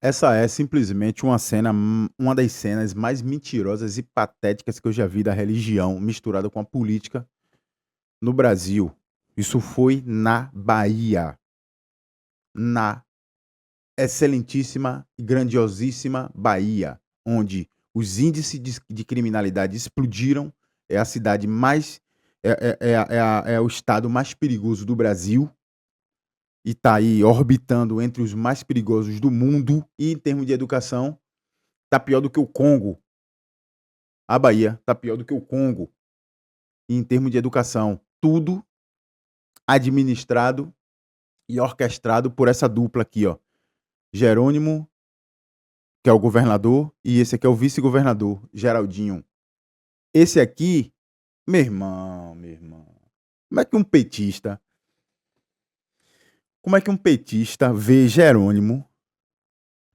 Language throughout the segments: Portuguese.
Essa é simplesmente uma das cenas mais mentirosas e patéticas que eu já vi da religião misturada com a política no Brasil. Isso foi na Bahia, na excelentíssima e grandiosíssima Bahia, onde os índices de criminalidade explodiram. É a cidade mais. É o estado mais perigoso do Brasil e está aí orbitando entre os mais perigosos do mundo. E em termos de educação, está pior do que o Congo. A Bahia está pior do que o Congo em termos de educação. Tudo administrado e orquestrado por essa dupla aqui, ó. Jerônimo, que é o governador, e esse aqui é o vice-governador, Geraldinho. Esse aqui, meu irmão, como é que um petista, vê Jerônimo,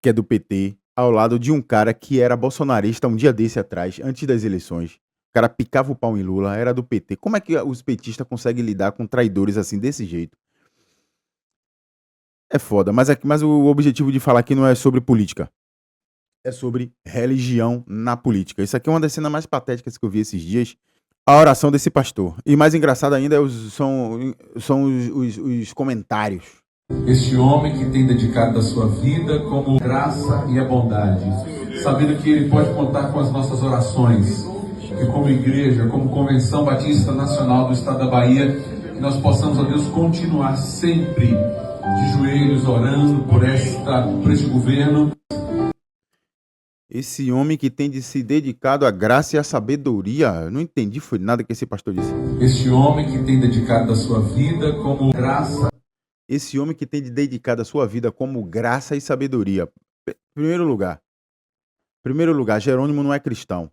que é do PT, ao lado de um cara que era bolsonarista um dia desse atrás, antes das eleições? O cara picava o pau em Lula, era do PT. Como é que os petistas conseguem lidar com traidores assim, desse jeito? É foda, mas o objetivo de falar aqui não é sobre política. É sobre religião na política. Isso aqui é uma das cenas mais patéticas que eu vi esses dias. A oração desse pastor. E mais engraçado ainda são os comentários. Este homem que tem dedicado a sua vida como graça e a bondade, sabendo que ele pode contar com as nossas orações, que como igreja, como Convenção Batista Nacional do Estado da Bahia, que nós possamos, ó Deus, continuar sempre de joelhos orando por este governo. Esse homem que tem de se dedicado à graça e à sabedoria. Eu não entendi, foi nada que esse pastor disse. Este homem que tem dedicado a sua vida como graça. Esse homem que tem de dedicado a sua vida como graça e sabedoria. Primeiro lugar, Jerônimo não é cristão.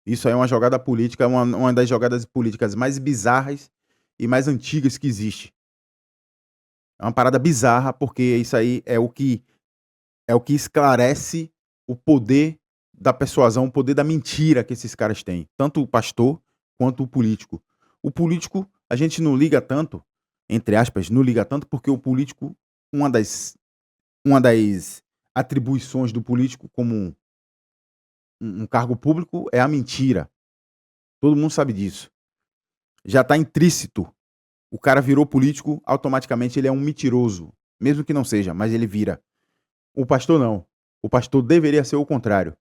Isso aí é uma jogada política, uma das jogadas políticas mais bizarras e mais antigas que existe. É uma parada bizarra, porque isso aí é o que esclarece o poder da persuasão, o poder da mentira que esses caras têm. Tanto o pastor quanto o político. O político, a gente não liga tanto, entre aspas, não liga tanto, porque o político, uma das atribuições do político como um cargo público é a mentira. Todo mundo sabe disso. Já está intrínseco. O cara virou político, automaticamente ele é um mentiroso. Mesmo que não seja, mas ele vira. O pastor não. O pastor deveria ser o contrário.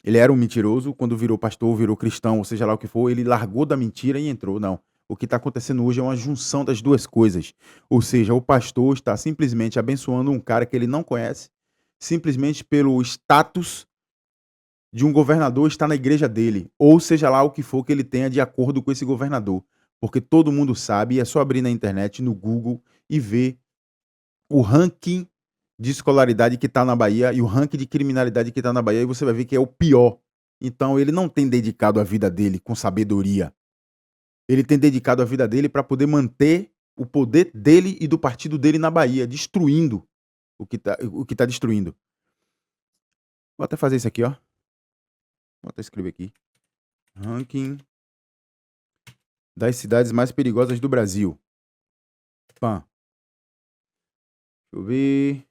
Ele era um mentiroso, quando virou pastor, virou cristão, ou seja lá o que for, ele largou da mentira e entrou. Não. O que está acontecendo hoje é uma junção das duas coisas. Ou seja, o pastor está simplesmente abençoando um cara que ele não conhece, simplesmente pelo status de um governador estar na igreja dele, ou seja lá o que for que ele tenha de acordo com esse governador. Porque todo mundo sabe, é só abrir na internet, no Google, e ver o ranking de escolaridade que está na Bahia e o ranking de criminalidade que está na Bahia, e você vai ver que é o pior. Então ele não tem dedicado a vida dele com sabedoria. Ele tem dedicado a vida dele para poder manter o poder dele e do partido dele na Bahia, destruindo o que tá destruindo. Vou até fazer isso aqui, ó. Vou até escrever aqui. Ranking das cidades mais perigosas do Brasil. Pã. Deixa eu ver.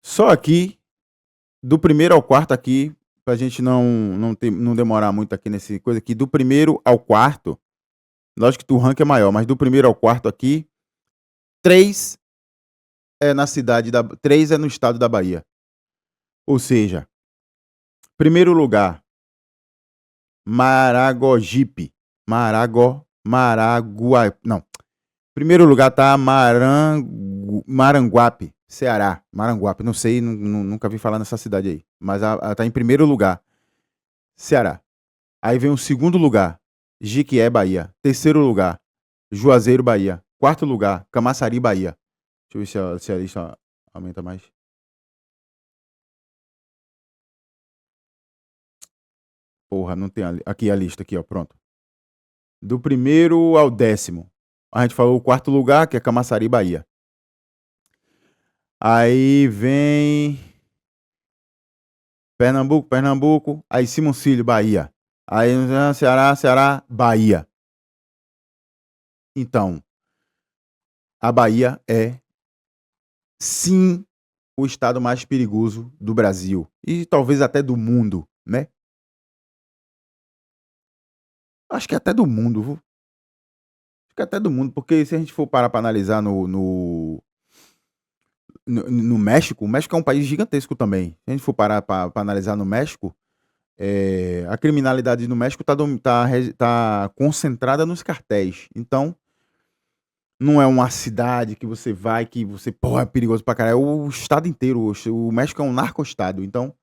Só aqui, do primeiro ao quarto aqui, pra gente não demorar muito aqui nesse coisa aqui, do primeiro ao quarto, lógico que o ranking é maior, mas do primeiro ao quarto aqui, 3 3 é no estado da Bahia. Ou seja, primeiro lugar, Maragogipe. Não. Primeiro lugar tá Maranguape, Ceará. Maranguape, não sei, nunca vi falar nessa cidade aí. Mas tá em primeiro lugar, Ceará. Aí vem o segundo lugar, Jiquié, Bahia. Terceiro lugar, Juazeiro, Bahia. Quarto lugar, Camaçari, Bahia. Deixa eu ver se a lista aumenta mais. Porra, não tem aqui a lista aqui, ó, pronto. Do primeiro ao 10º. A gente falou o quarto lugar, que é Camaçari, Bahia. Aí vem Pernambuco. Aí Simoncílio, Bahia. Aí Ceará, Bahia. Então, a Bahia é sim, o estado mais perigoso do Brasil e talvez até do mundo, né? Acho que até do mundo, viu? Acho que até do mundo, porque se a gente for parar para analisar no México, o México é um país gigantesco também. Se a gente for parar para analisar no México, a criminalidade no México tá concentrada nos cartéis. Então, não é uma cidade que você vai que você, pô, é perigoso pra caralho. É o estado inteiro. O México é um narco-estado. Então,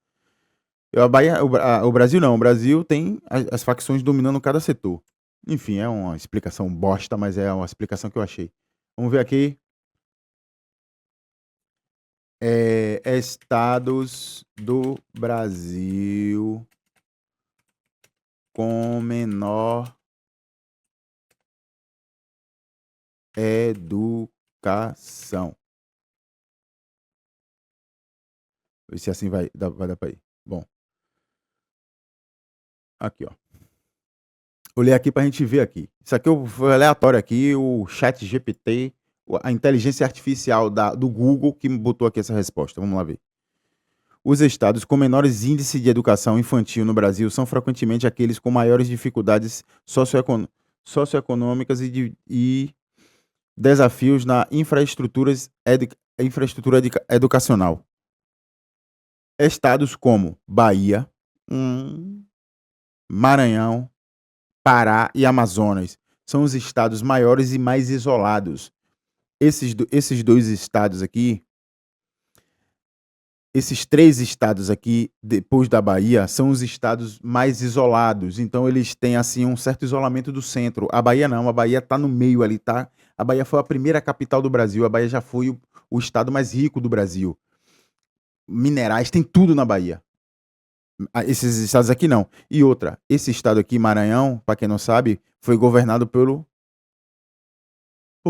a Bahia, o Brasil não. O Brasil tem as facções dominando cada setor. Enfim, é uma explicação bosta, mas é uma explicação que eu achei. Vamos ver aqui. Estados do Brasil com menor educação. Ver se assim vai dar pra ir. Bom, aqui, ó. Olhei aqui pra gente ver aqui. Isso aqui foi aleatório aqui, o chat GPT, a inteligência artificial do Google que me botou aqui essa resposta. Vamos lá ver. Os estados com menores índices de educação infantil no Brasil são frequentemente aqueles com maiores dificuldades socioeconômicas e desafios na infraestrutura educacional. Estados como Bahia, Maranhão, Pará e Amazonas são os estados maiores e mais isolados. Esses dois estados aqui, esses três estados aqui, depois da Bahia, são os estados mais isolados. Então, eles têm, assim, um certo isolamento do centro. A Bahia não, a Bahia tá no meio ali, tá? A Bahia foi a primeira capital do Brasil, a Bahia já foi o estado mais rico do Brasil. Minerais, tem tudo na Bahia. Esses estados aqui não. E outra, esse estado aqui, Maranhão, para quem não sabe, foi governado por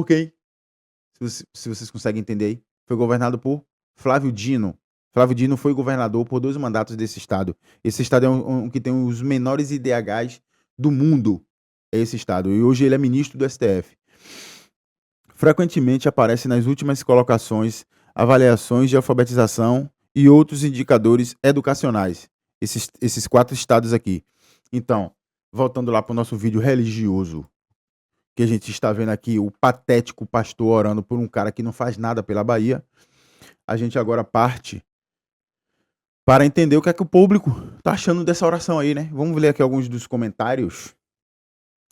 quem? Se vocês conseguem entender aí. Foi governado por Flávio Dino. Flávio Dino foi governador por 2 mandatos desse estado. Esse estado é um que tem os menores IDHs do mundo. É esse estado. E hoje ele é ministro do STF. Frequentemente aparece nas últimas colocações avaliações de alfabetização e outros indicadores educacionais. Esses 4 estados aqui. Então, voltando lá para o nosso vídeo religioso, que a gente está vendo aqui, o patético pastor orando por um cara que não faz nada pela Bahia, a gente agora parte para entender o que é que o público tá achando dessa oração aí, né? Vamos ler aqui alguns dos comentários.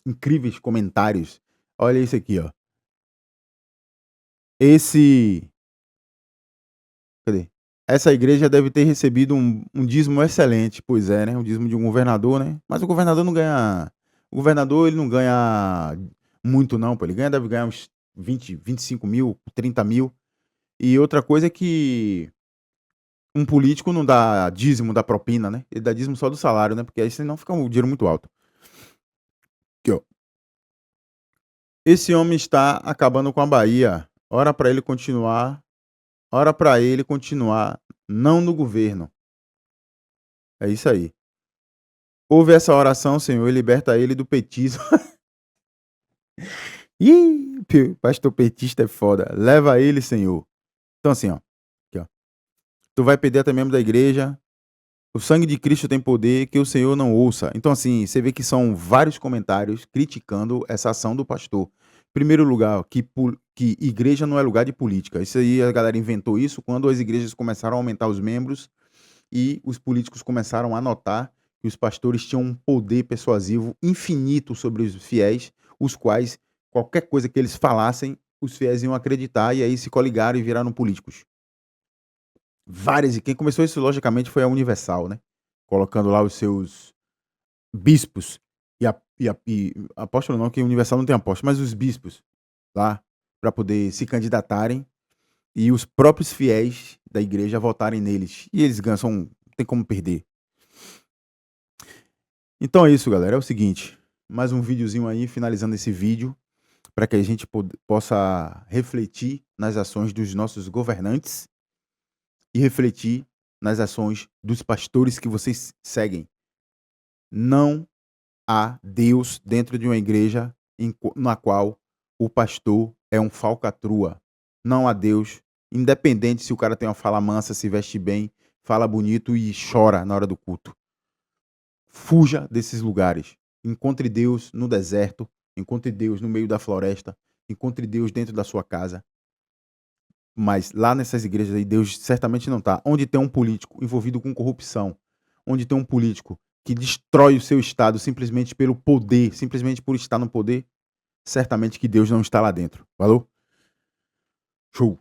Incríveis comentários. Olha isso aqui, ó. Cadê? Essa igreja deve ter recebido um dízimo excelente. Pois é, né? Um dízimo de um governador, né? Mas o governador não ganha. O governador, ele não ganha muito, não, pô. Ele deve ganhar uns 20, 25 mil, 30 mil. E outra coisa é que um político não dá dízimo da propina, né? Ele dá dízimo só do salário, né? Porque aí senão fica um dinheiro muito alto. Aqui, ó. Esse homem está acabando com a Bahia. Ora para ele continuar. Ora para ele continuar, não no governo. É isso aí. Ouve essa oração, Senhor, e liberta ele do petismo. Ih, pastor petista é foda. Leva ele, Senhor. Então assim, ó. Aqui, ó. Tu vai pedir até membro da igreja. O sangue de Cristo tem poder que o Senhor não ouça. Então, assim, você vê que são vários comentários criticando essa ação do pastor. Em primeiro lugar, que igreja não é lugar de política. Isso aí a galera inventou isso quando as igrejas começaram a aumentar os membros e os políticos começaram a notar que os pastores tinham um poder persuasivo infinito sobre os fiéis, os quais qualquer coisa que eles falassem, os fiéis iam acreditar e aí se coligaram e viraram políticos. Várias, e quem começou isso logicamente foi a Universal, né? Colocando lá os seus bispos e apóstolo não, que a Universal não tem apóstolo, mas os bispos lá para poder se candidatarem e os próprios fiéis da igreja votarem neles. E eles ganham, não tem como perder. Então é isso, galera. É o seguinte, mais um videozinho aí, finalizando esse vídeo, para que a gente possa refletir nas ações dos nossos governantes e refletir nas ações dos pastores que vocês seguem. Não há Deus dentro de uma igreja na qual o pastor é um falcatrua. Não há Deus Independente se o cara tem uma fala mansa, se veste bem, fala bonito e chora na hora do culto. Fuja desses lugares. Encontre Deus no deserto, encontre Deus no meio da floresta, encontre Deus dentro da sua casa. Mas lá nessas igrejas aí, Deus certamente não está. Onde tem um político envolvido com corrupção, onde tem um político que destrói o seu estado simplesmente pelo poder, simplesmente por estar no poder, certamente que Deus não está lá dentro. Falou? Show!